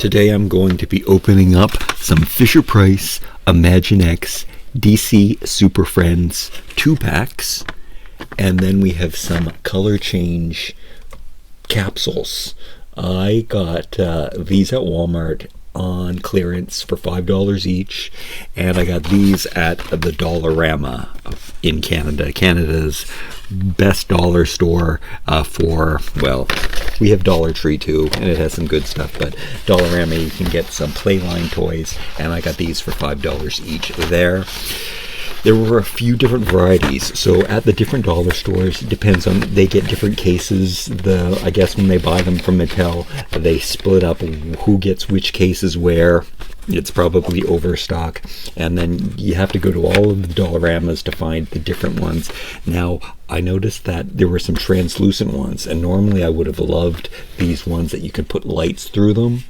Today I'm going to be opening up some Fisher-Price Imaginext DC Super Friends 2-packs, and then we have some color change capsules. I got these at Walmart on clearance for $5 each, and I got these at the Dollarama in Canada. Canada's best dollar store for, well, we have Dollar Tree too, and it has some good stuff, but Dollarama you can get some Playline toys, and I got these for $5 each there. There were a few different varieties, so at the different dollar stores, it depends on, they get different cases. I guess when they buy them from Mattel, they split up who gets which cases where. It's probably overstock, and then you have to go to all of the Dollaramas to find the different ones. Now, I noticed that there were some translucent ones, and normally I would have loved these ones that you could put lights through them,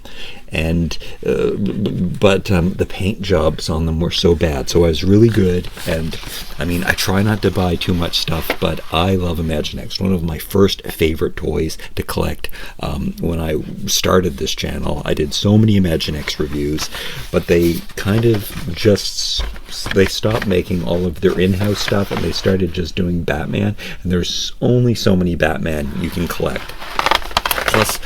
and but the paint jobs on them were so bad. So I was really good, and I mean, I try not to buy too much stuff, but I love Imaginext. One of my first favorite toys to collect. When I started this channel, I did so many Imaginext reviews, but they kind of just, they stopped making all of their in-house stuff, and they started just doing Batman, and there's only so many Batman you can collect. Plus,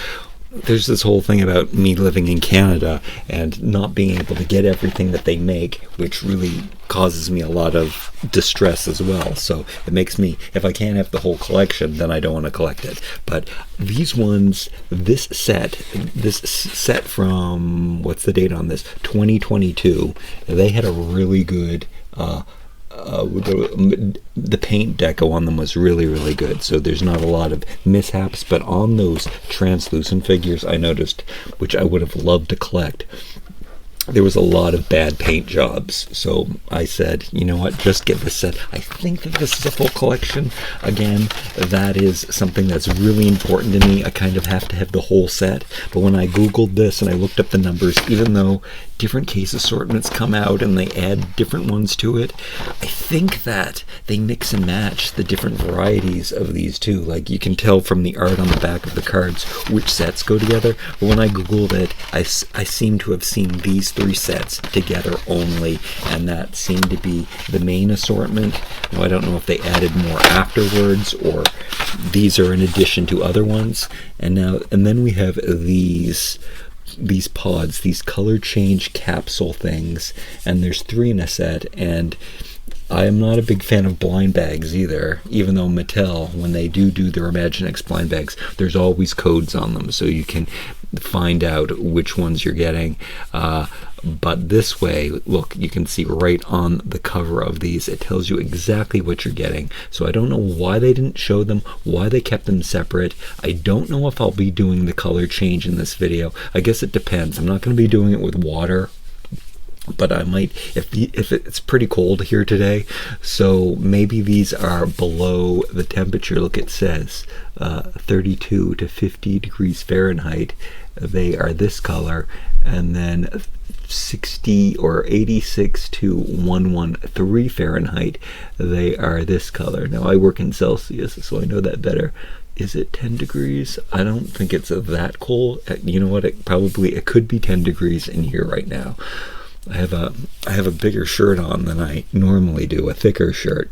there's this whole thing about me living in Canada and not being able to get everything that they make, which really causes me a lot of distress as well. So it makes me, if I can't have the whole collection, then I don't want to collect it. But these ones, this set from, what's the date on this? 2022. They had a really good the paint deco on them was really good, so there's not a lot of mishaps. But on those translucent figures, I noticed, which I would have loved to collect, there was a lot of bad paint jobs. So I said, you know what, just get this set. I think that this is a full collection. Again, that is something that's really important to me. I kind of have to have the whole set. But when I googled this and I looked up the numbers, even though different case assortments come out and they add different ones to it, I think that they mix and match the different varieties of these too. Like, you can tell from the art on the back of the cards which sets go together. But when I googled it, I seem to have seen these 3 sets together only, and that seemed to be the main assortment. Now, I don't know if they added more afterwards, or these are in addition to other ones. And then we have these pods, these color change capsule things, and there's 3 in a set. And I am not a big fan of blind bags either, even though Mattel, when they do their Imaginext blind bags, there's always codes on them, so you can find out which ones you're getting. But this way, look, you can see right on the cover of these, it tells you exactly what you're getting. So I don't know why they didn't show them, why they kept them separate. I don't know if I'll be doing the color change in this video. I guess it depends. I'm not going to be doing it with water, but I might, if it's pretty cold here today, so maybe these are below the temperature. Look, it says 32 to 50 degrees Fahrenheit. They are this color, and then 60 or 86 to 113 Fahrenheit, they are this color. Now, I work in Celsius, so I know that better. Is it 10 degrees? I don't think it's that cold. You know what? It could be 10 degrees in here right now. I have a bigger shirt on than I normally do, a thicker shirt.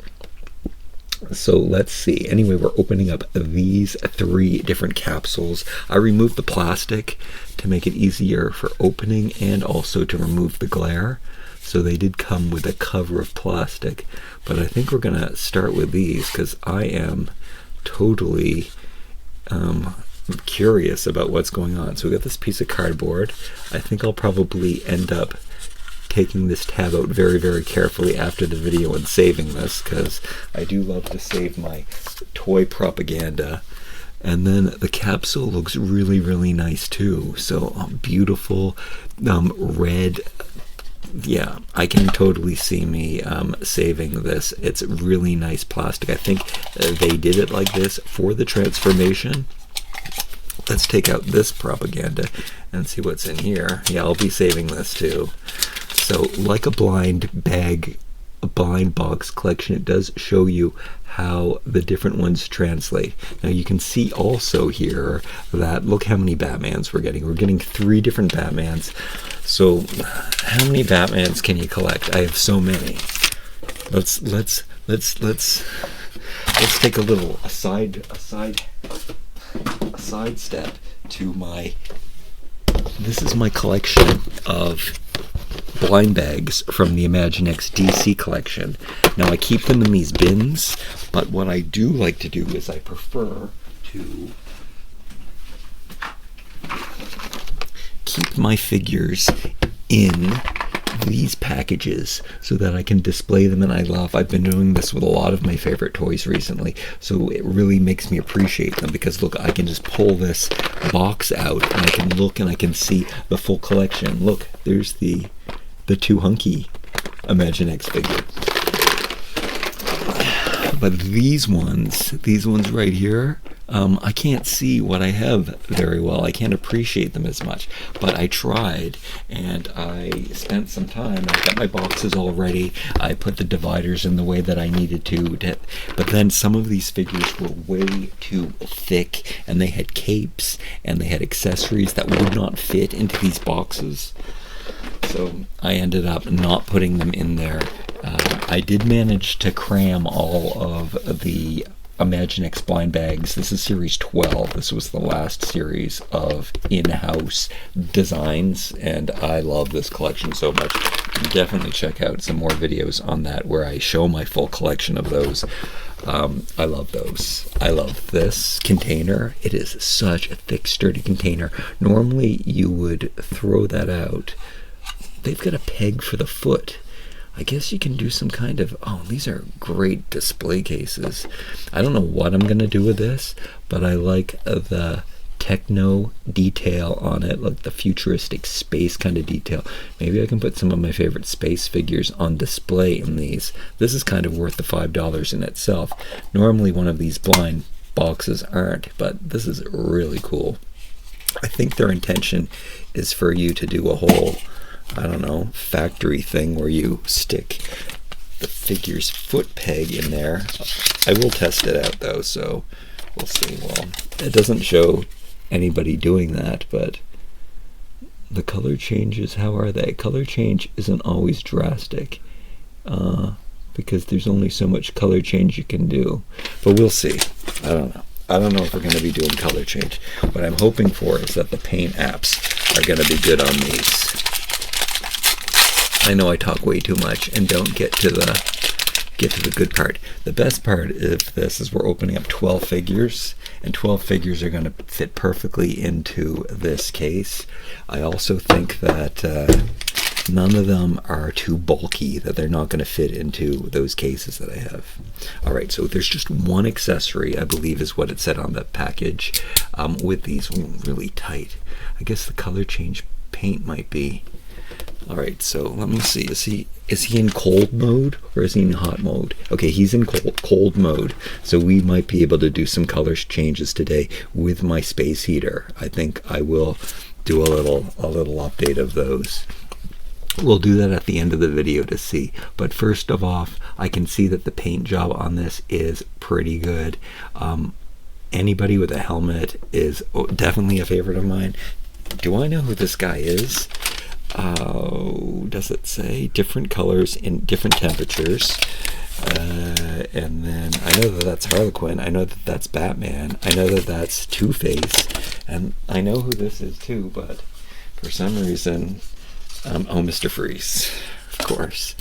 So let's see. Anyway, we're opening up these 3 different capsules. I removed the plastic to make it easier for opening and also to remove the glare. So they did come with a cover of plastic, but I think we're gonna start with these because I am totally curious about what's going on. So we got this piece of cardboard. I think I'll probably end up taking this tab out very carefully after the video and saving this, because I do love to save my toy propaganda. And then the capsule looks really nice too. So beautiful red. Yeah, I can totally see me saving this. It's really nice plastic. I think they did it like this for the transformation. Let's take out this propaganda and see what's in here. Yeah, I'll be saving this too. So, like a blind bag a blind box collection, it does show you how the different ones translate. Now you can see also here that look how many Batmans we're getting. We're getting 3 different Batmans. So how many Batmans can you collect? I have so many. Let's take a little side step to my. This is my collection of blind bags from the Imaginext DC collection. Now I keep them in these bins, but what I do like to do is I prefer to keep my figures in these packages so that I can display them, and I've been doing this with a lot of my favorite toys recently, so it really makes me appreciate them, because look, I can just pull this box out and I can look and I can see the full collection. Look, there's the toohunky Imaginext figure. But these ones right here, I can't see what I have very well. I can't appreciate them as much. But I tried, and I spent some time. I got my boxes all ready. I put the dividers in the way that I needed to. But then some of these figures were way too thick, and they had capes, and they had accessories that would not fit into these boxes. So I ended up not putting them in there. I did manage to cram all of the Imaginext blind bags. This is series 12. This was the last series of in-house designs, and I love this collection so much. Definitely check out some more videos on that where I show my full collection of those. I love those. I love this container. It is such a thick, sturdy container. Normally you would throw that out. They've got a peg for the foot. I guess you can do some kind of, these are great display cases. I don't know what I'm going to do with this, but I like the techno detail on it, like the futuristic space kind of detail. Maybe I can put some of my favorite space figures on display in these. This is kind of worth the $5 in itself. Normally one of these blind boxes aren't, but this is really cool. I think their intention is for you to do a whole, I don't know, factory thing where you stick the figure's foot peg in there. I will test it out though, so we'll see. Well, it doesn't show anybody doing that, but the color changes, how are they? Color change isn't always drastic, because there's only so much color change you can do. But we'll see. I don't know. I don't know if we're going to be doing color change. What I'm hoping for is that the paint apps are going to be good on these. I know I talk way too much and don't get to the good part. The best part of this is we're opening up 12 figures, and 12 figures are going to fit perfectly into this case. I also think that none of them are too bulky, that they're not going to fit into those cases that I have. Alright, so there's just one accessory, I believe is what it said on the package, with these really tight. I guess the color change paint might be. Alright, so let me see. Is he in cold mode or is he in hot mode? Okay, he's in cold mode, so we might be able to do some color changes today with my space heater. I think I will do a little update of those. We'll do that at the end of the video to see. But first of all, I can see that the paint job on this is pretty good. Anybody with a helmet is definitely a favorite of mine. Do I know who this guy is? Does it say different colors in different temperatures? And then I know that that's Harley Quinn. I know that that's Batman. I know that that's Two-Face, and I know who this is too. But for some reason, Mr. Freeze, of course.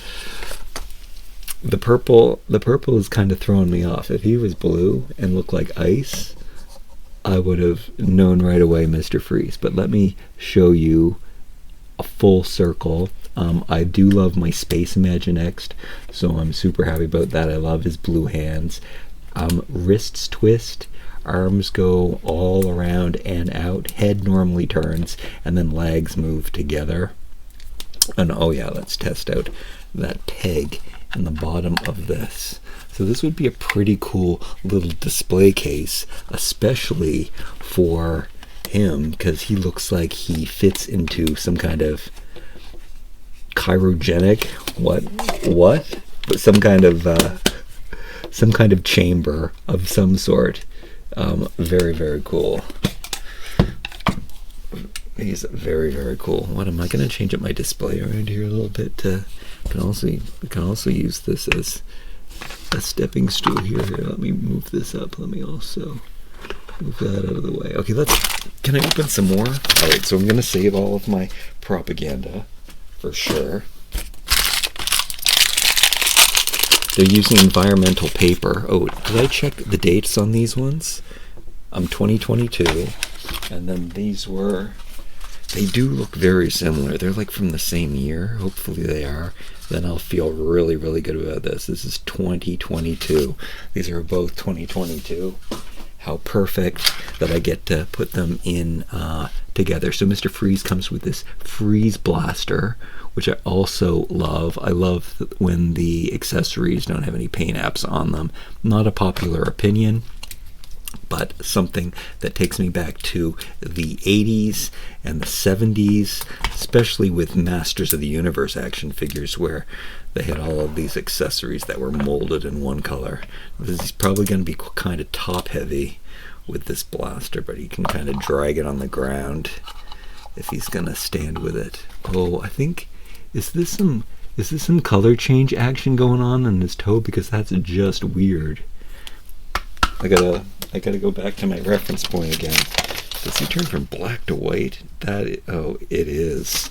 The purple is kind of throwing me off. If he was blue and looked like ice, I would have known right away Mr. Freeze. But let me show you a full circle. I do love my Space Imaginext, so I'm super happy about that. I love his blue hands. Wrists twist, arms go all around and out, head normally turns, and then legs move together. And oh yeah, let's test out that peg in the bottom of this. So this would be a pretty cool little display case, especially for him, because he looks like he fits into some kind of cryogenic what some kind of chamber of some sort. Very, very cool. He's very, very cool. What am I going to change up my display around here a little bit? We can also use this as a stepping stool here. Let me move this up. Let me also move that out of the way. Okay, can I open some more? All right, so I'm going to save all of my propaganda for sure. They're using environmental paper. Oh, did I check the dates on these ones? 2022, and then these they do look very similar. They're like from the same year. Hopefully they are. Then I'll feel really, really good about this. This is 2022. These are both 2022. How perfect that I get to put them in together. So Mr. Freeze comes with this freeze blaster, which I also love. I love when the accessories don't have any paint apps on them. Not a popular opinion, but something that takes me back to the 80s and the 70s, especially with Masters of the Universe action figures, where they had all of these accessories that were molded in one color. This is probably going to be kind of top heavy with this blaster, but he can kind of drag it on the ground if he's going to stand with it. Oh, I think, is this some color change action going on his toe? Because that's just weird. I gotta go back to my reference point again. Does he turn from black to white? Oh, it is.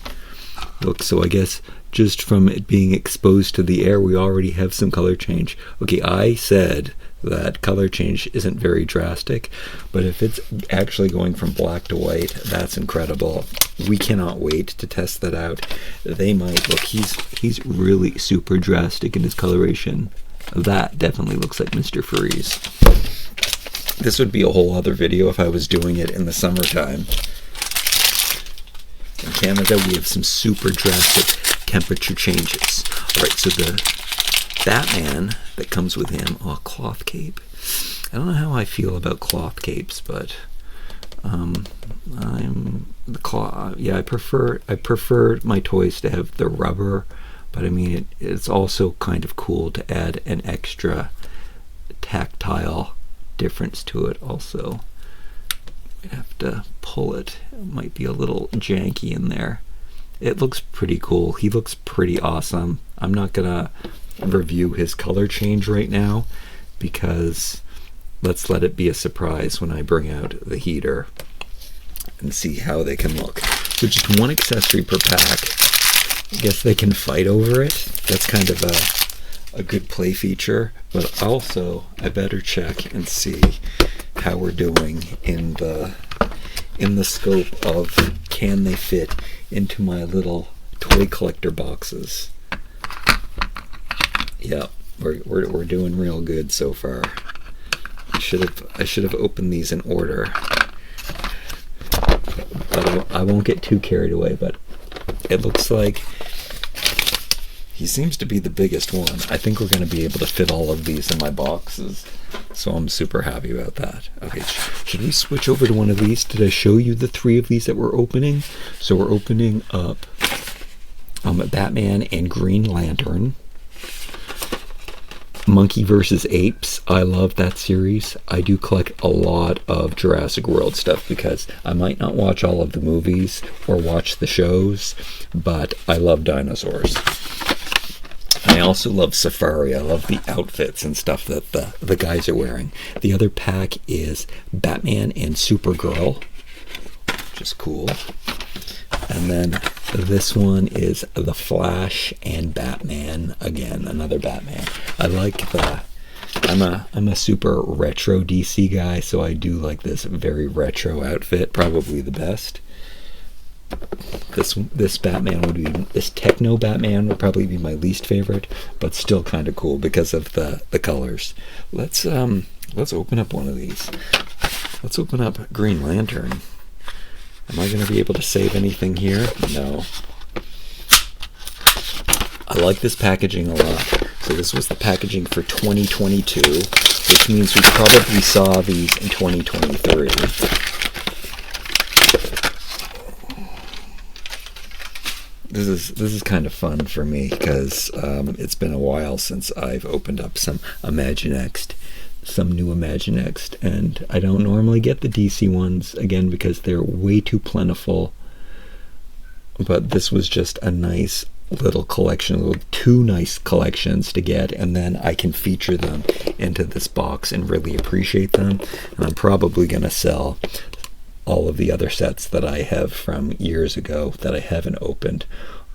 Look, so I guess just from it being exposed to the air, we already have some color change. Okay, I said that color change isn't very drastic, but if it's actually going from black to white, that's incredible. We cannot wait to test that out. They might. Look, he's really super drastic in his coloration. That definitely looks like Mr. Freeze. This would be a whole other video if I was doing it in the summertime. In Canada, we have some super drastic temperature changes. All right, so the Batman that comes with him, cloth cape. I don't know how I feel about cloth capes, but I prefer my toys to have the rubber, but I mean it's also kind of cool to add an extra tactile difference to it also. I have to pull it. It might be a little janky in there. It looks pretty cool. He looks pretty awesome. I'm not gonna review his color change right now because let's let it be a surprise when I bring out the heater and see how they can look. So just one accessory per pack. I guess they can fight over it. That's kind of a good play feature, but also I better check and see how we're doing in the scope of can they fit into my little toy collector boxes. Yeah, we're doing real good so far. I should have opened these in order, but I won't get too carried away. But it looks like he seems to be the biggest one. I think we're going to be able to fit all of these in my boxes, so I'm super happy about that. Okay, should we switch over to one of these? Did I show you the 3 of these that we're opening? So we're opening up Batman and Green Lantern. Monkey versus Apes. I love that series. I do collect a lot of Jurassic World stuff because I might not watch all of the movies or watch the shows, but I love dinosaurs. I also love Safari. I love the outfits and stuff that the guys are wearing. The other pack is Batman and Supergirl, which is cool. And then this one is The Flash and Batman. Again, another Batman. I like I'm a super retro DC guy, so I do like this very retro outfit. Probably the best. This Batman would be, this Techno Batman would probably be my least favorite, but still kind of cool because of the colors. Let's open up one of these. Let's open up Green Lantern. Am I going to be able to save anything here? No. I like this packaging a lot. So this was the packaging for 2022, which means we probably saw these in 2023. this is kind of fun for me because it's been a while since I've opened up some Imaginext, some new Imaginext, and I don't normally get the DC ones again because they're way too plentiful. But this was just a nice little collection, two nice collections to get, and then I can feature them into this box and really appreciate them. And I'm probably going to sell all of the other sets that I have from years ago that I haven't opened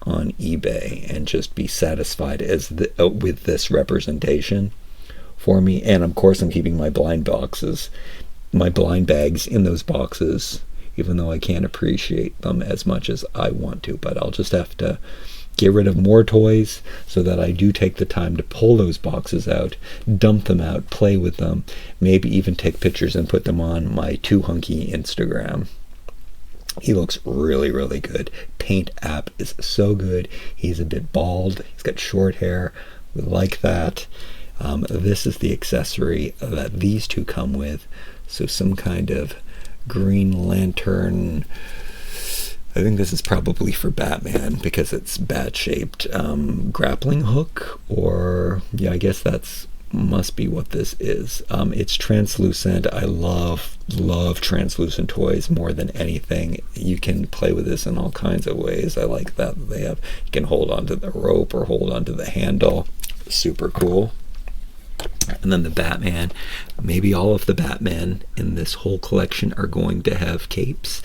on eBay and just be satisfied with this representation for me. And of course I'm keeping my blind bags in those boxes, even though I can't appreciate them as much as I want to. But I'll just have to get rid of more toys so that I do take the time to pull those boxes out, dump them out, play with them, maybe even take pictures and put them on my toohunky Instagram. He looks really, really good. Paint app is so good. He's a bit bald. He's got short hair. We like that. This is the accessory that these two come with. So some kind of Green Lantern. I think this is probably for Batman because it's bat-shaped grappling hook, or yeah, I guess that's must be what this is. It's translucent. I love translucent toys more than anything. You can play with this in all kinds of ways. I like that they have, you can hold onto the rope or hold onto the handle. Super cool. And then the Batman, maybe all of the Batmen in this whole collection are going to have capes.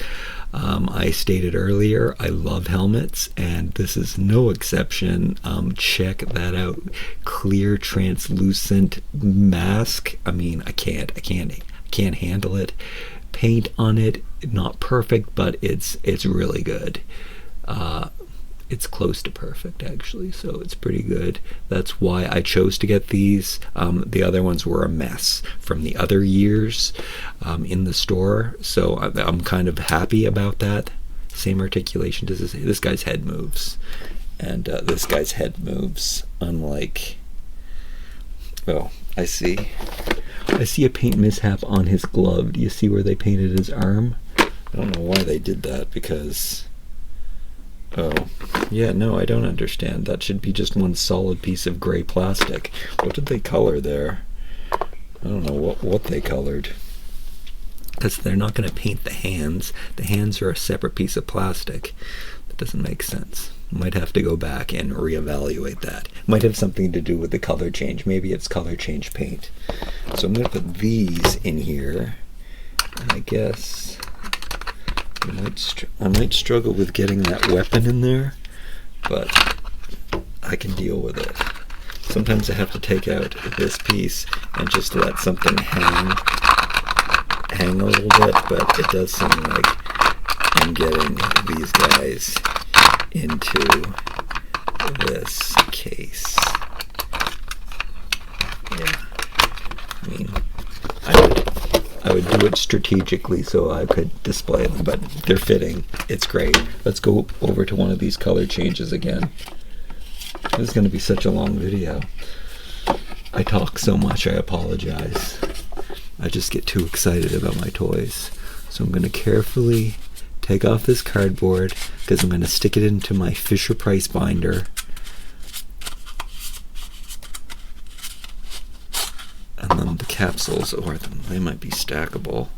I stated earlier, I love helmets, and this is no exception. Check that out. Clear, translucent mask. I mean, I can't handle it. Paint on it, not perfect, but it's really good. It's close to perfect, actually, so it's pretty good. That's why I chose to get these. The other ones were a mess from the other years in the store, so I'm kind of happy about that. Same articulation. This guy's head moves, and this guy's head moves, unlike... Oh, I see a paint mishap on his glove. Do you see where they painted his arm? I don't know why they did that, because... Oh, yeah, no, I don't understand. That should be just one solid piece of gray plastic. What did they color there? I don't know what they colored. Because they're not going to paint the hands. The hands are a separate piece of plastic. That doesn't make sense. Might have to go back and reevaluate that. Might have something to do with the color change. Maybe it's color change paint. So I'm going to put these in here. And I guess... I might struggle with getting that weapon in there, but I can deal with it. Sometimes I have to take out this piece and just let something hang a little bit, but it does seem like I'm getting these guys into this case. Yeah, I mean, I would do it strategically so I could display them, but they're fitting. It's great. Let's go over to one of these color changes again. This is going to be such a long video. I talk so much, I apologize. I just get too excited about my toys. So I'm going to carefully take off this cardboard because I'm going to stick it into my Fisher-Price binder. And then the capsules, or they might be stackable,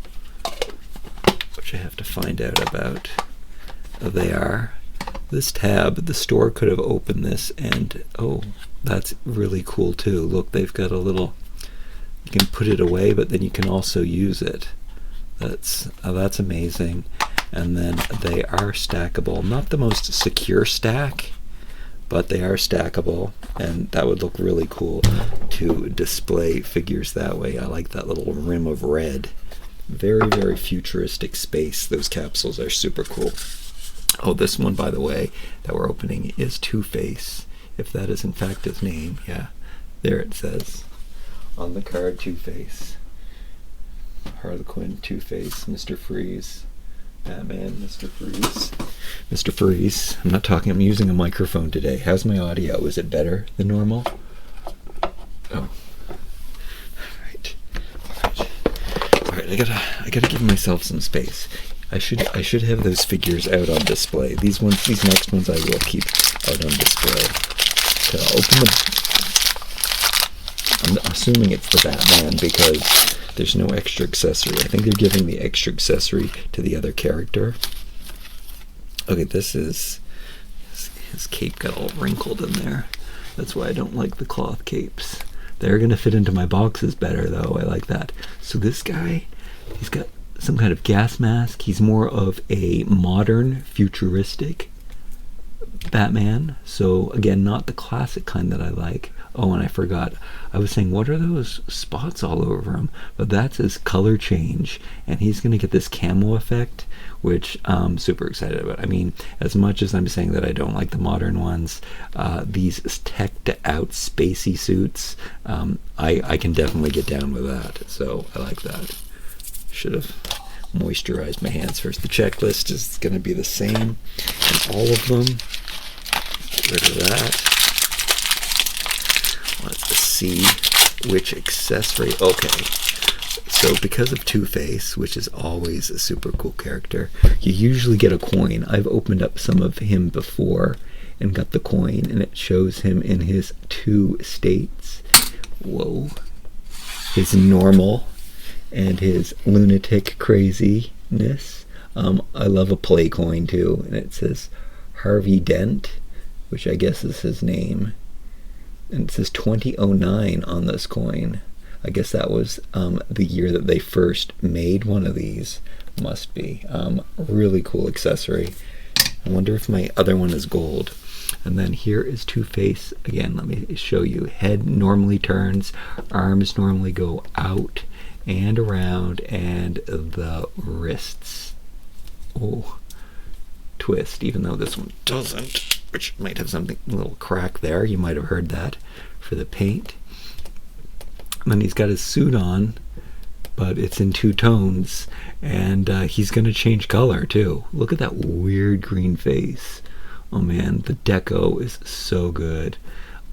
which I have to find out about. They are. This tab, the store could have opened this, and oh, that's really cool too. Look, they've got a little, you can put it away, but then you can also use it. That's amazing. And then they are stackable. Not the most secure stack, but they are stackable, and that would look really cool to display figures that way. I like that little rim of red. Very, very futuristic space. Those capsules are super cool. Oh, this one, by the way, that we're opening is Two-Face, if that is in fact his name. Yeah, there it says on the card, Two-Face. Harley Quinn, Two-Face, Mr. Freeze. Batman, Mr. Freeze. Mr. Freeze. I'm not talking, I'm using a microphone today. How's my audio? Is it better than normal? Oh. Alright, I gotta give myself some space. I should have those figures out on display. These next ones I will keep out on display. Okay, I'll open I'm assuming it's the Batman because there's no extra accessory. I think they're giving the extra accessory to the other character. Okay, this is his cape got all wrinkled in there. That's why I don't like the cloth capes. They're gonna fit into my boxes better though. I like that. So this guy, he's got some kind of gas mask. He's more of a modern, futuristic Batman. So again, not the classic kind that I like. Oh, and I forgot. I was saying, what are those spots all over him? But that's his color change, and he's going to get this camo effect, which I'm super excited about. I mean, as much as I'm saying that I don't like the modern ones, these teched-out spacey suits, I can definitely get down with that. So I like that. Should have moisturized my hands first. The checklist is going to be the same in all of them. Get rid of that. Let's see which accessory. Okay, so because of Two-Face, which is always a super cool character, you usually get a coin. I've opened up some of him before and got the coin, and it shows him in his two states. Whoa. His normal and his lunatic craziness. I love a play coin too, and it says Harvey Dent, which I guess is his name. And it says 2009 on this coin. I guess that was the year that they first made one of these. Must be. Really cool accessory. I wonder if my other one is gold. And then here is Two-Face. Again, let me show you. Head normally turns. Arms normally go out and around. And the wrists. Oh, twist, even though this one doesn't. Which might have something, a little crack there. You might have heard that for the paint. And then he's got his suit on, but it's in two tones, and he's going to change color too. Look at that weird green face. Oh man, the deco is so good.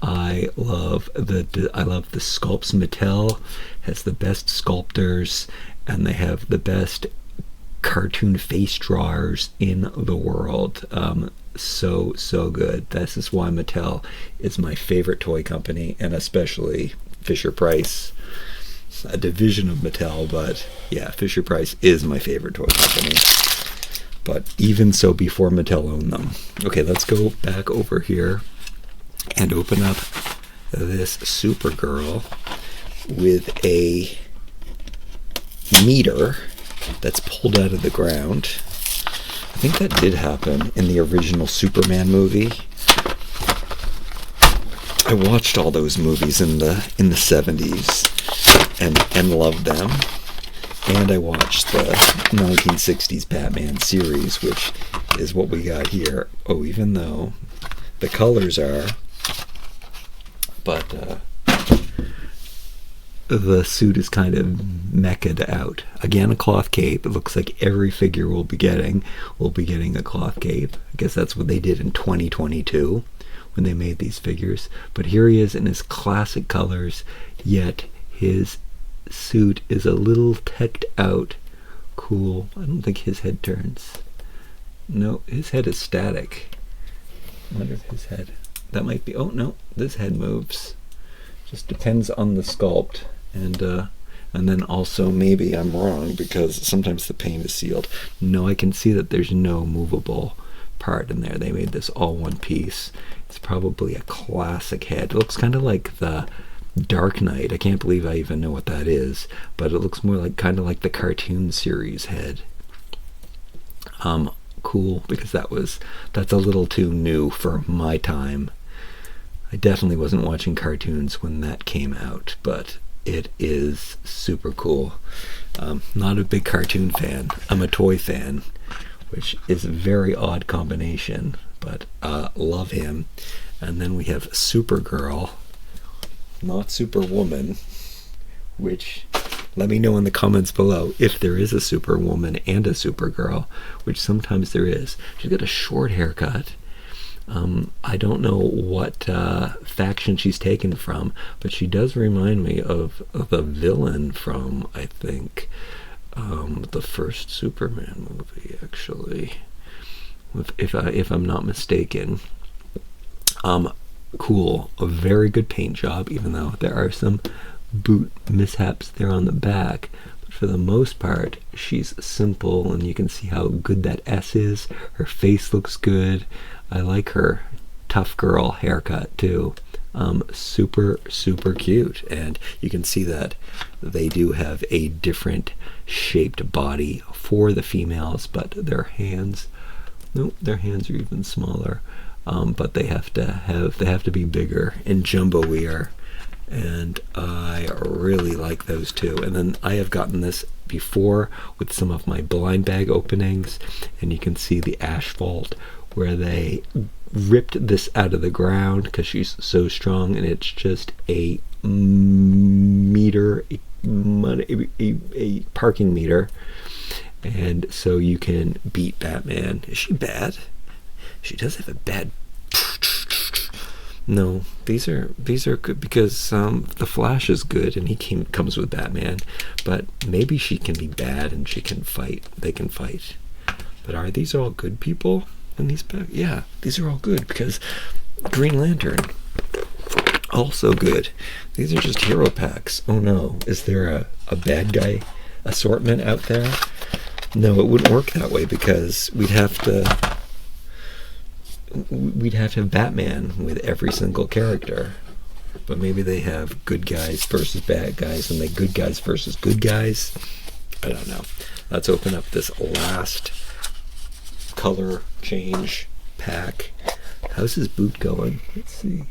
I love the sculpts. Mattel has the best sculptors, and they have the best cartoon face drawers in the world. So good. This is why Mattel is my favorite toy company, and especially Fisher-Price, a division of Mattel, but yeah, Fisher-Price is my favorite toy company. But even so, before Mattel owned them. Okay, let's go back over here and open up this Supergirl with a meter that's pulled out of the ground. I think that did happen in the original Superman movie. I watched all those movies in the 70s and loved them. And I watched the 1960s Batman series, which is what we got here. Oh, even though the colors are, but the suit is kind of mecha'd out. Again, a cloth cape. It looks like every figure will be getting a cloth cape. I guess that's what they did in 2022 when they made these figures. But here he is in his classic colors, yet his suit is a little teched out. Cool. I don't think his head turns. No, his head is static. I wonder if his head, that might be, oh no, this head moves. Just depends on the sculpt. And then also maybe I'm wrong because sometimes the paint is sealed. No, I can see that there's no movable part in there. They made this all one piece. It's probably a classic head. It looks kind of like the Dark Knight. I can't believe I even know what that is, but it looks more like kind of like the cartoon series head. Cool, because that's a little too new for my time. I definitely wasn't watching cartoons when that came out, but it is super cool. Not a big cartoon fan. I'm a toy fan, which is a very odd combination, but love him. And then we have Supergirl, not Superwoman, which, let me know in the comments below if there is a Superwoman and a Supergirl, which sometimes there is. She's got a short haircut. I don't know what faction she's taken from, but she does remind me of a villain from, I think, the first Superman movie, actually, if I'm not mistaken. Cool, a very good paint job, even though there are some boot mishaps there on the back. But for the most part, she's simple, and you can see how good that S is. Her face looks good. I like her tough girl haircut too. Super cute, and you can see that they do have a different shaped body for the females, but their hands, nope, their hands are even smaller. But they have to be bigger and jumbo-ier, and I really like those too. And then I have gotten this before with some of my blind bag openings, and you can see the asphalt where they ripped this out of the ground because she's so strong, and it's just a meter, a parking meter, and so you can beat Batman. Is she bad? She does have a bad. No, these are good because the Flash is good and he comes with Batman, but maybe she can be bad and she can fight. They can fight. But are these all good people in these packs? Yeah, these are all good because Green Lantern, also good. These are just hero packs. Oh no, is there a bad guy assortment out there? No, it wouldn't work that way because we'd have to have Batman with every single character. But maybe they have good guys versus bad guys, and they good guys versus good guys. I don't know. Let's open up this last color change pack. How's his boot going? Let's see.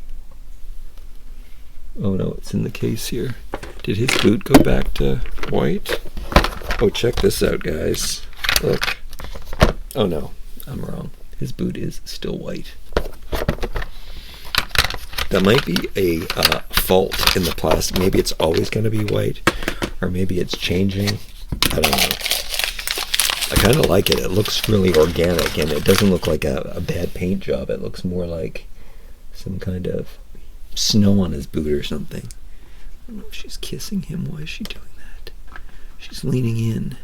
Oh no, it's in the case here. Did his boot go back to white? Oh, check this out, guys. Look. Oh no, I'm wrong. His boot is still white. That might be a fault in the plastic. Maybe it's always going to be white, or maybe it's changing. I don't know. I kind of like it. It looks really organic, and it doesn't look like a bad paint job. It looks more like some kind of snow on his boot or something. I don't know if she's kissing him. Why is she doing that? She's leaning in.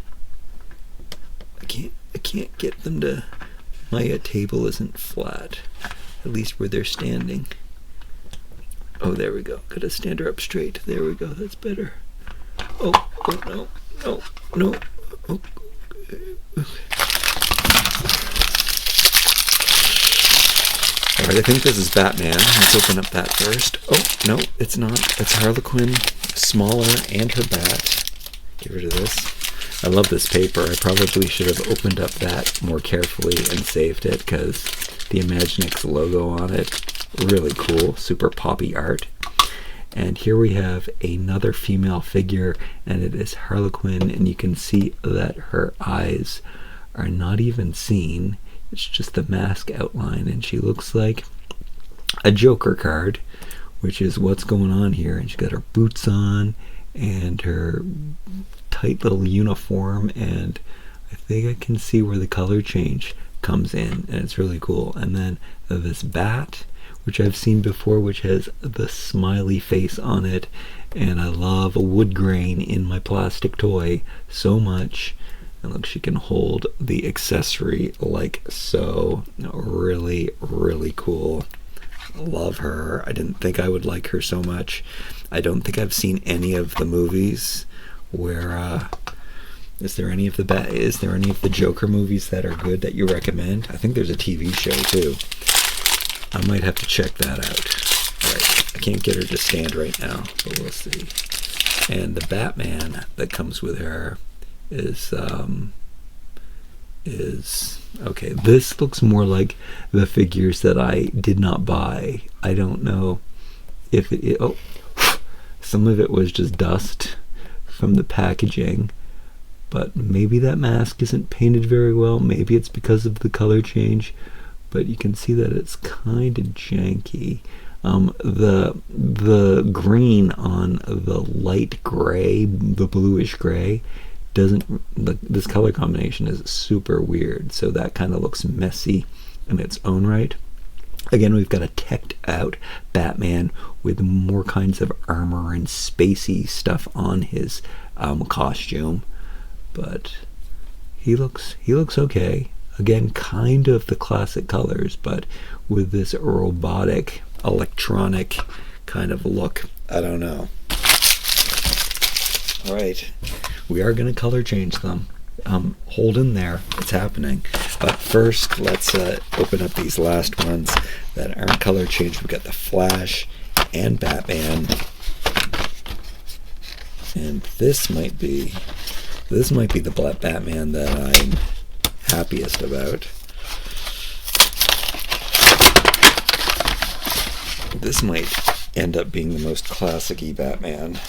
I can't get them to... My table isn't flat, at least where they're standing. Oh, there we go. Gotta stand her up straight. There we go. That's better. Oh no. Oh. Alright, I think this is Batman. Let's open up that first. Oh, no, it's not. It's Harley Quinn, smaller, and her bat. Get rid of this. I love this paper. I probably should have opened up that more carefully and saved it because the Imaginext logo on it, really cool, super poppy art. And here we have another female figure, and it is Harley Quinn, and you can see that her eyes are not even seen. It's just the mask outline, and she looks like a Joker card, which is what's going on here. And she's got her boots on and her tight little uniform, and I think I can see where the color change comes in, and it's really cool. And then this bat, which I've seen before, which has the smiley face on it, and I love a wood grain in my plastic toy so much. And look, she can hold the accessory like so. Really cool. Love her. I didn't think I would like her so much. I don't think I've seen any of the movies where is there any of the Joker movies that are good that you recommend? I think there's a TV show too. I might have to check that out. Alright, I can't get her to stand right now, but we'll see. And the Batman that comes with her is okay. This looks more like the figures that I did not buy. I don't know if some of it was just dust from the packaging, but maybe that mask isn't painted very well. Maybe it's because of the color change, but you can see that it's kind of janky. The green on the light gray, the bluish gray, this color combination is super weird, so that kind of looks messy in its own right. Again, we've got a teched out Batman with more kinds of armor and spacey stuff on his costume, but he looks okay. Again, kind of the classic colors, but with this robotic, electronic kind of look. I don't know. All right, we are going to color change them. Hold in there, it's happening. But first, let's open up these last ones that aren't color changed. We've got the Flash and Batman. And this might be the Black Batman that I'm happiest about. This might end up being the most classic-y Batman,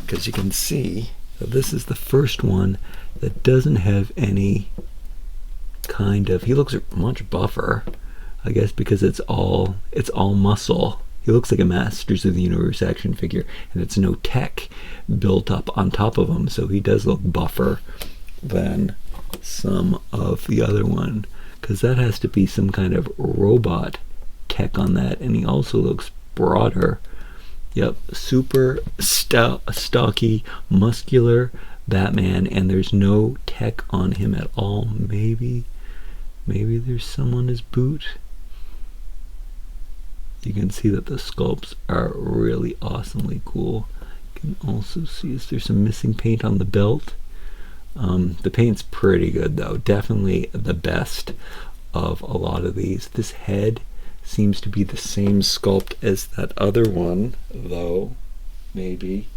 because you can see that this is the first one that doesn't have any kind of, he looks much buffer, I guess, because it's all muscle. He looks like a Masters of the Universe action figure, and it's no tech built up on top of him, so he does look buffer than some of the other one, because that has to be some kind of robot tech on that, and he also looks broader. Yep, super stocky, muscular Batman, and there's no tech on him at all. Maybe there's some on his boot. You can see that the sculpts are really awesomely cool. You can also see there's some missing paint on the belt. The paint's pretty good though, definitely the best of a lot of these. This head seems to be the same sculpt as that other one, though. Maybe.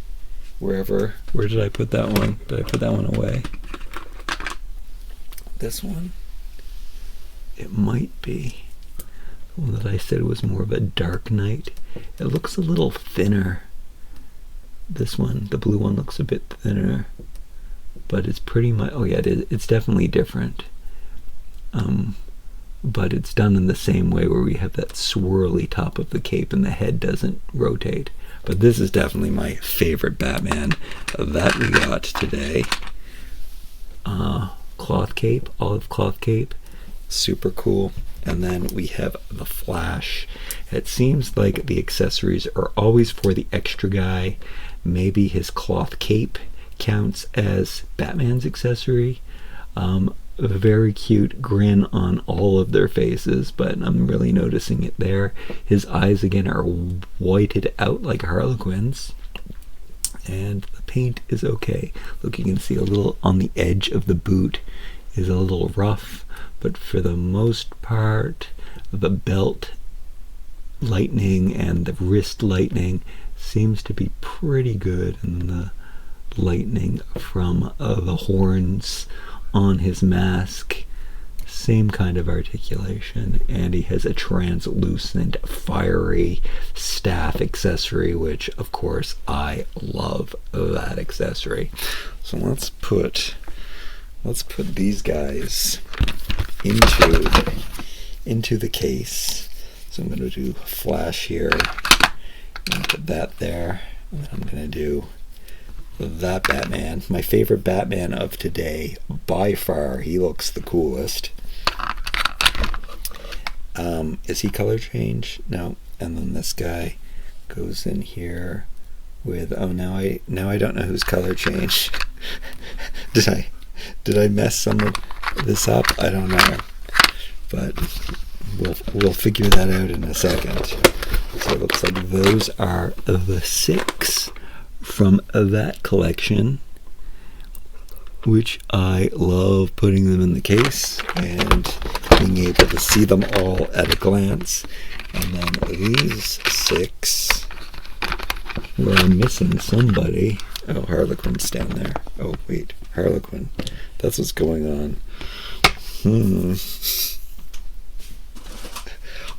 Where did I put that one? Did I put that one away? This one? It might be the one that I said was more of a Dark Knight. It looks a little thinner. This one, the blue one, looks a bit thinner, but it's pretty much, oh yeah, it's definitely different. But it's done in the same way, where we have that swirly top of the cape and the head doesn't rotate. But this is definitely my favorite Batman that we got today. Cloth cape, olive cloth cape, super cool. And then we have the Flash. It seems like the accessories are always for the extra guy. Maybe his cloth cape counts as Batman's accessory. A very cute grin on all of their faces, but I'm really noticing it there. His eyes again are whited out like Harley Quinn's, and the paint is okay. Look, you can see a little on the edge of the boot is a little rough, but for the most part, the belt lightning and the wrist lightning seems to be pretty good, and the lightning from the horns on his mask, same kind of articulation. And he has a translucent, fiery staff accessory, which of course I love that accessory. So let's put these guys into the case. So I'm going to do Flash here, and put that there, and I'm going to do that Batman, my favorite Batman of today by far. He looks the coolest. Is he color change? No. And then this guy goes in here with, oh, now I don't know who's color change. did I mess some of this up? I don't know, but we'll figure that out in a second. So it looks like those are the 6 from that collection, which I love putting them in the case and being able to see them all at a glance. And then these 6, where I'm missing somebody. Oh, Harley Quinn's down there. Oh wait, Harley Quinn, that's what's going on.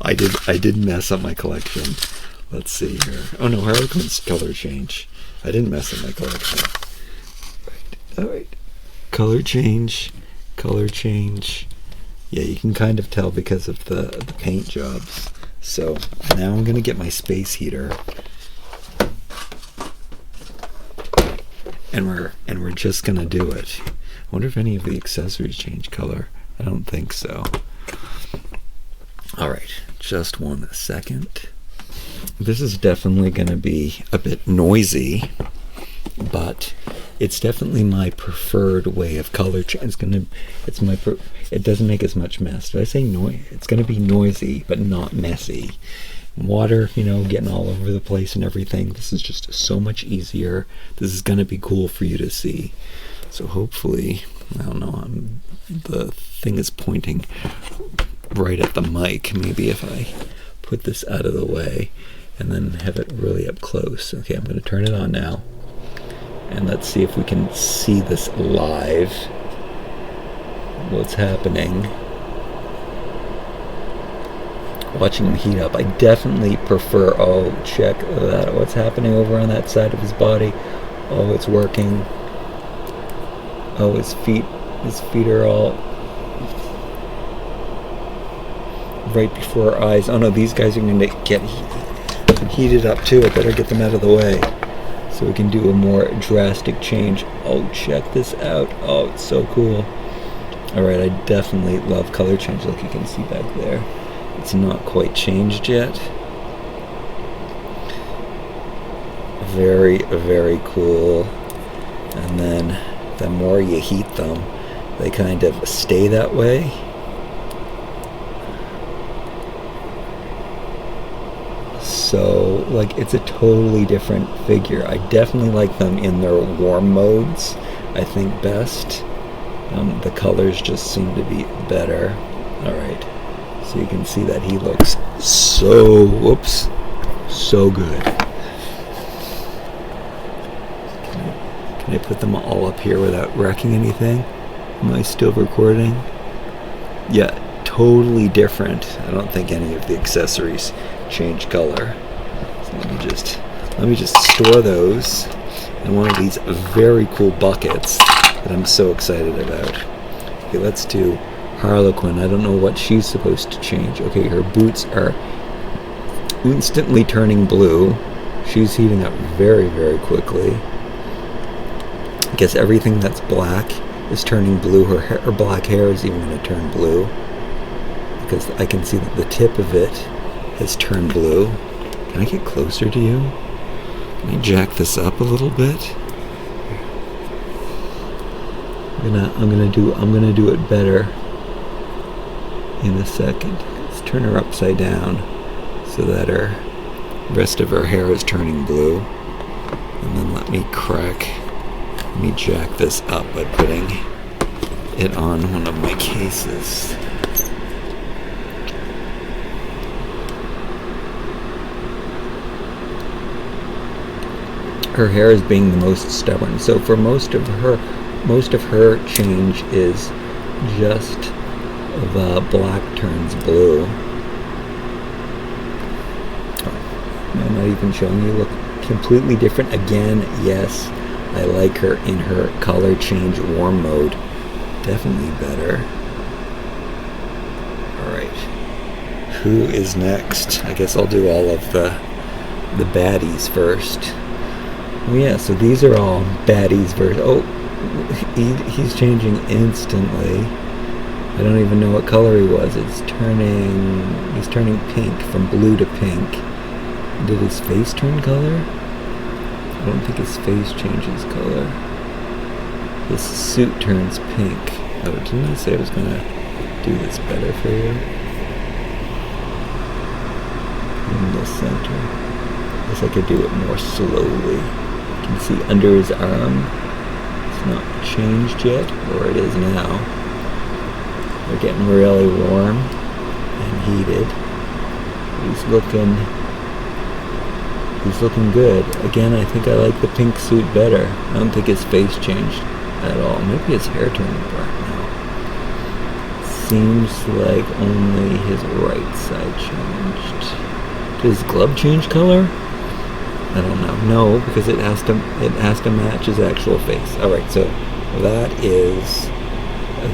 I did mess up my collection. Let's see here. Oh no, Harley Quinn's color change. I didn't mess up my collection. All right. Color change. Yeah, you can kind of tell because of the paint jobs. So now I'm gonna get my space heater, and we're just gonna do it. I wonder if any of the accessories change color. I don't think so. All right, just 1 second. This is definitely going to be a bit noisy, but it's definitely my preferred way of color change. It doesn't make as much mess. Did I say noise? It's gonna be noisy, but not messy. Water, getting all over the place and everything. This is just so much easier. This is gonna be cool for you to see. So hopefully, I don't know, the thing is pointing right at the mic. Maybe if I put this out of the way and then have it really up close. Okay, I'm going to turn it on now. And let's see if we can see this live. What's happening. Watching him heat up. I definitely prefer, check that. What's happening over on that side of his body. Oh, it's working. Oh, his feet are all right before our eyes. Oh no, these guys are going to get heated up too. I better get them out of the way so we can do a more drastic change. Oh, check this out. Oh, it's so cool. Alright, I definitely love color change, like you can see back there. It's not quite changed yet. Very, very cool. And then the more you heat them, they kind of stay that way. So, it's a totally different figure. I definitely like them in their warm modes, I think best. The colors just seem to be better. Alright, so you can see that he looks so good. Can I put them all up here without wrecking anything? Am I still recording? Yeah, totally different. I don't think any of the accessories change color. So let me just store those in one of these very cool buckets that I'm so excited about. Okay, let's do Harley Quinn. I don't know what she's supposed to change. Okay, her boots are instantly turning blue. She's heating up very, very quickly. I guess everything that's black is turning blue. Her black hair is even going to turn blue, because I can see that the tip of it has turned blue. Can I get closer to you? Can I jack this up a little bit? I'm gonna do it better in a second. Let's turn her upside down so that her rest of her hair is turning blue. And then let me jack this up by putting it on one of my cases. Her hair is being the most stubborn, so for most of her change is just the black turns blue. I'm not even showing you. Look, completely different. Again, yes, I like her in her color change warm mode. Definitely better. Alright. Who is next? I guess I'll do all of the baddies first. Oh yeah, so these are all baddies versus... Oh, he's changing instantly. I don't even know what color he was. He's turning pink, from blue to pink. Did his face turn color? I don't think his face changes color. His suit turns pink. Oh, didn't I say I was going to do this better for you? In the center. I guess I could do it more slowly. You can see under his arm. It's not changed yet, or it is now. They're getting really warm and heated. He's looking good. Again, I think I like the pink suit better. I don't think his face changed at all. Maybe his hair turned black now. Seems like only his right side changed. Did his glove change color? I don't know. No, because it has to match his actual face. Alright, so that is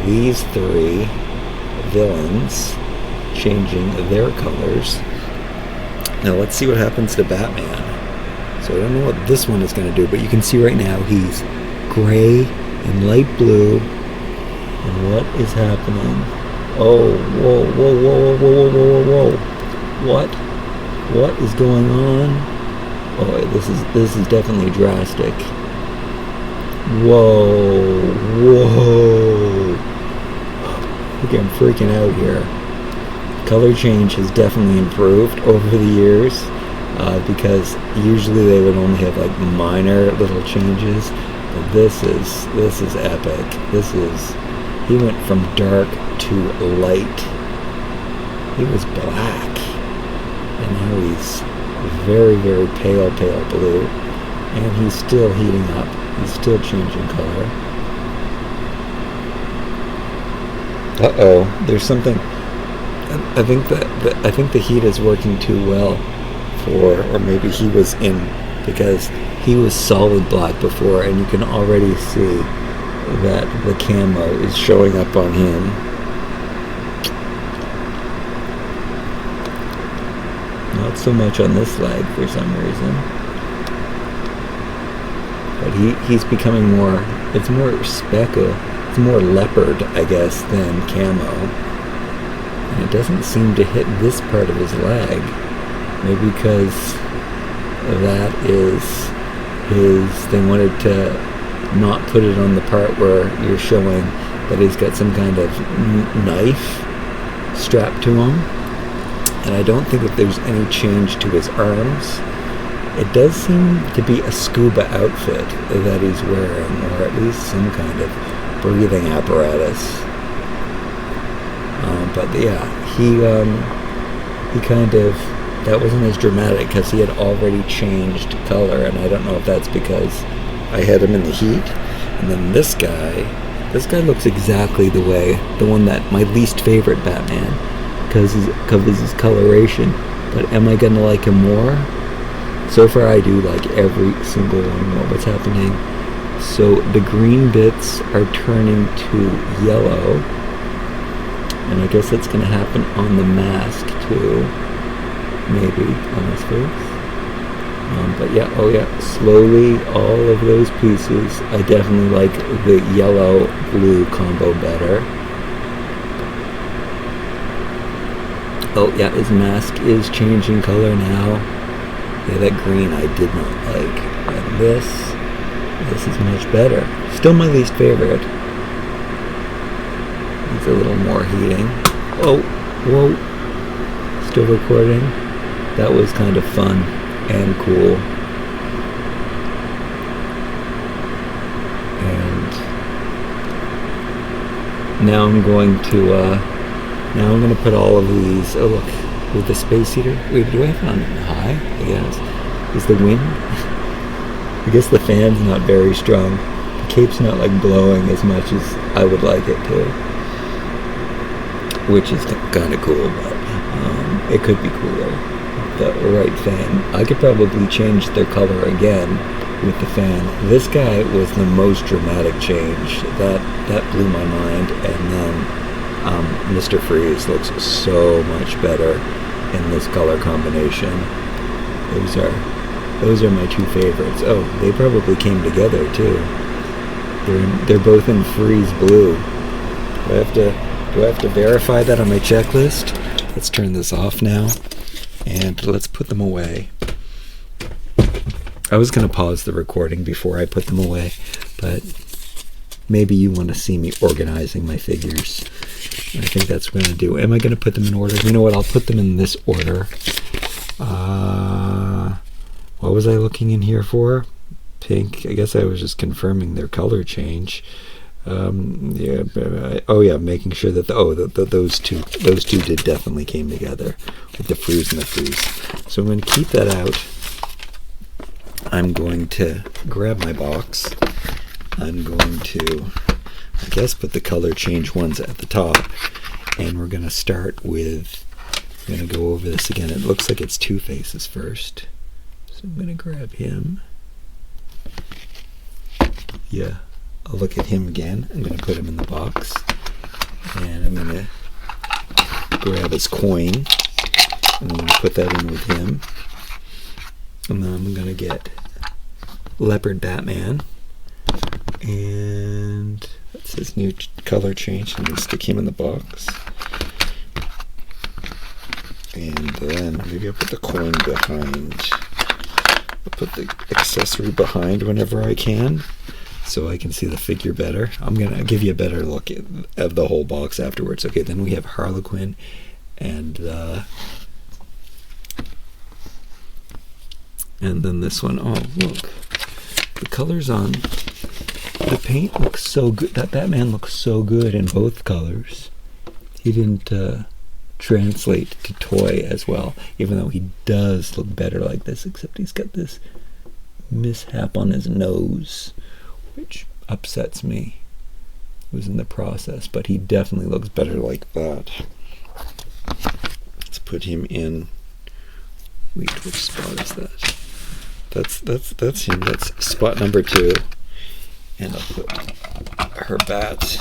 these three villains changing their colors. Now let's see what happens to Batman. So I don't know what this one is going to do, but you can see right now he's gray and light blue. And what is happening? Oh, whoa, whoa, whoa, whoa, whoa, whoa, whoa. What is going on? Oh, this is definitely drastic. Whoa, whoa. Okay, I'm freaking out here. Color change has definitely improved over the years, because usually they would only have like minor little changes. But this is epic. He went from dark to light. He was black, and now he's very, very pale blue, and he's still heating up. He's still changing color. Uh-oh, there's something. I think the heat is working too well or maybe he was in, because he was solid black before, and you can already see that the camo is showing up on him. Not so much on this leg for some reason. But he's becoming more, it's more speckle, it's more leopard, I guess, than camo. And it doesn't seem to hit this part of his leg. Maybe because that is his, they wanted to not put it on the part where you're showing that he's got some kind of knife strapped to him. And I don't think that there's any change to his arms. It does seem to be a scuba outfit that he's wearing, or at least some kind of breathing apparatus. But yeah, he kind of, that wasn't as dramatic because he had already changed color, and I don't know if that's because I had him in the heat. And then this guy looks exactly the one that my least favorite Batman, because his coloration. But am I gonna like him more? So far I do like every single one more. What's happening? So the green bits are turning to yellow, and I guess that's gonna happen on the mask too, maybe on his face. But yeah, oh yeah, slowly all of those pieces. I definitely like the yellow-blue combo better. Oh yeah, his mask is changing color now. Yeah, that green I did not like. And this is much better. Still my least favorite. It's a little more heating. Oh, whoa. Still recording. That was kind of fun and cool. And now I'm going to put all of these. Oh look, with the space heater. Wait, do I have it on high? I guess. Is the wind? I guess the fan's not very strong. The cape's not like blowing as much as I would like it to, which is kind of cool, but it could be cooler. The right fan. I could probably change their color again with the fan. This guy was the most dramatic change. That blew my mind. And then Mr. Freeze looks so much better in this color combination. Those are my two favorites. Oh, they probably came together too. They're both in Freeze blue. Do I have to verify that on my checklist? Let's turn this off now. And let's put them away. I was going to pause the recording before I put them away, but maybe you want to see me organizing my figures. I think that's what I'm going to do. Am I going to put them in order? You know what? I'll put them in this order. What was I looking in here for? Pink. I guess I was just confirming their color change. Making sure that those two did definitely came together with the Freeze and the Freeze. So I'm going to keep that out. I'm going to grab my box. I'm going to, I guess, put the color change ones at the top, and we're going to start with, I'm going to go over this again. It looks like it's Two Faces first, so I'm going to grab him. Yeah. I'll look at him again. I'm going to put him in the box. And I'm going to grab his coin. And I'm going to put that in with him. And then I'm going to get Leopard Batman. And that's his new color change. I'm going to stick him in the box. And then maybe I'll put the coin behind. I'll put the accessory behind whenever I can. so I can see the figure better. I'm gonna give you a better look at the whole box afterwards. Okay, then we have Harley Quinn and then this one. Oh, look, the colors on the paint looks so good. That Batman looks so good in both colors. He didn't translate to toy as well, even though he does look better like this, except he's got this mishap on his nose, which upsets me. It was in the process, but he definitely looks better like that. Let's put him in. Wait, which spot is that? That's him. That's spot number 2. And I'll put her bat.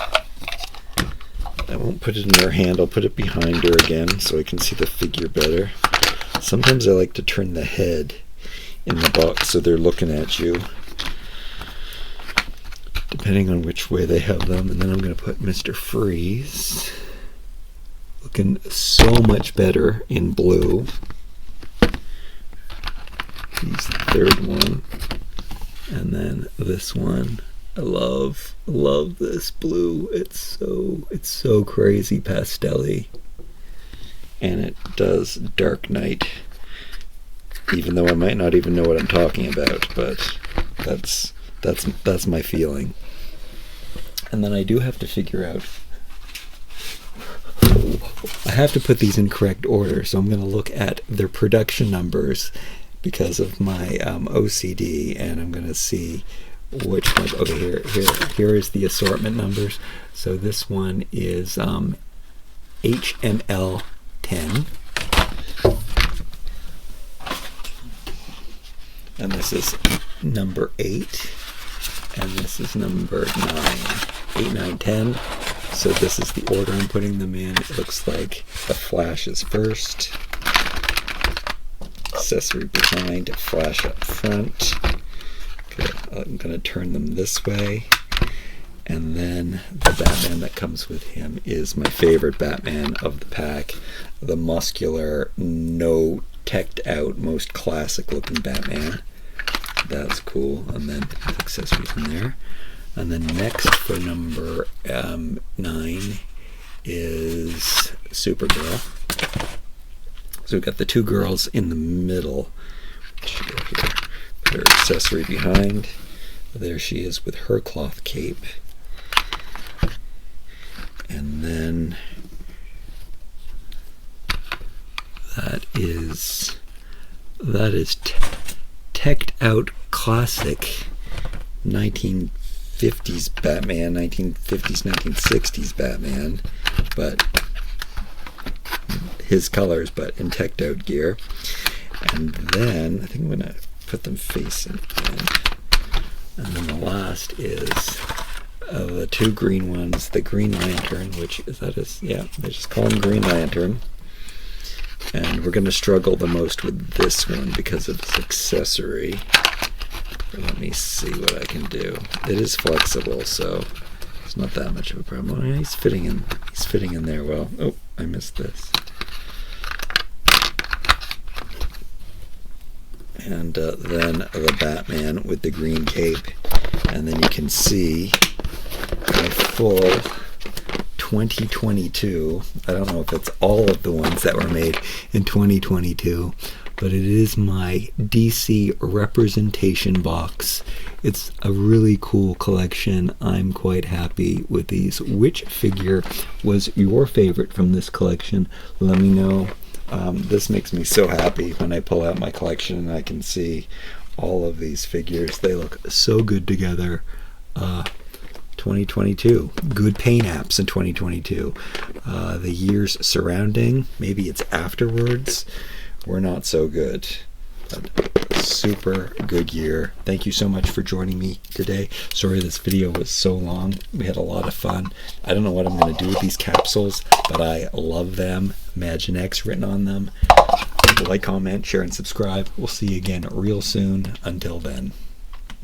I won't put it in her hand. I'll put it behind her again so I can see the figure better. Sometimes I like to turn the head in the box so they're looking at you, depending on which way they have them. And then I'm going to put Mr. Freeze, looking so much better in blue. He's the third one. And then this one. I love this blue. It's so crazy pastel-y. And it does Dark Knight, even though I might not even know what I'm talking about, but that's my feeling. And then I do have to figure out, I have to put these in correct order, so I'm going to look at their production numbers because of my OCD, and I'm going to see which one. Okay, here is the assortment numbers. So this one is HML 10, and this is number 8, and this is number 9. 8, 9, 10. So this is the order I'm putting them in. It looks like the Flash is first, accessory behind, Flash up front. Okay, I'm going to turn them this way. And then the Batman that comes with him is my favorite Batman of the pack. The muscular, no teched out, most classic looking Batman. That's cool. And then accessories in there. And then next for number 9 is Supergirl. So we've got the 2 girls in the middle. Put her accessory behind. There she is with her cloth cape. And then that is teched out classic 1950s Batman, 1950s, 1960s Batman, but his colors, but in teched out gear. And then I think I'm gonna put them facing in. And then the last is the 2 green ones, the Green Lantern, which is they just call him Green Lantern. And we're going to struggle the most with this one because of its accessory. Let me see what I can do. It is flexible, so it's not that much of a problem. Oh, he's fitting in there well. Oh, I missed this. And then the Batman with the green cape. And then you can see a full 2022. I don't know if it's all of the ones that were made in 2022, but it is my DC representation box. It's a really cool collection. I'm quite happy with these. Which figure was your favorite from this collection? Let me know. This makes me so happy when I pull out my collection and I can see all of these figures. They look so good together. 2022. Good paint apps in 2022. The years surrounding, maybe it's afterwards, were not so good. But super good year. Thank you so much for joining me today. Sorry this video was so long. We had a lot of fun. I don't know what I'm going to do with these capsules, but I love them. Imaginext written on them. Like, comment, share, and subscribe. We'll see you again real soon. Until then.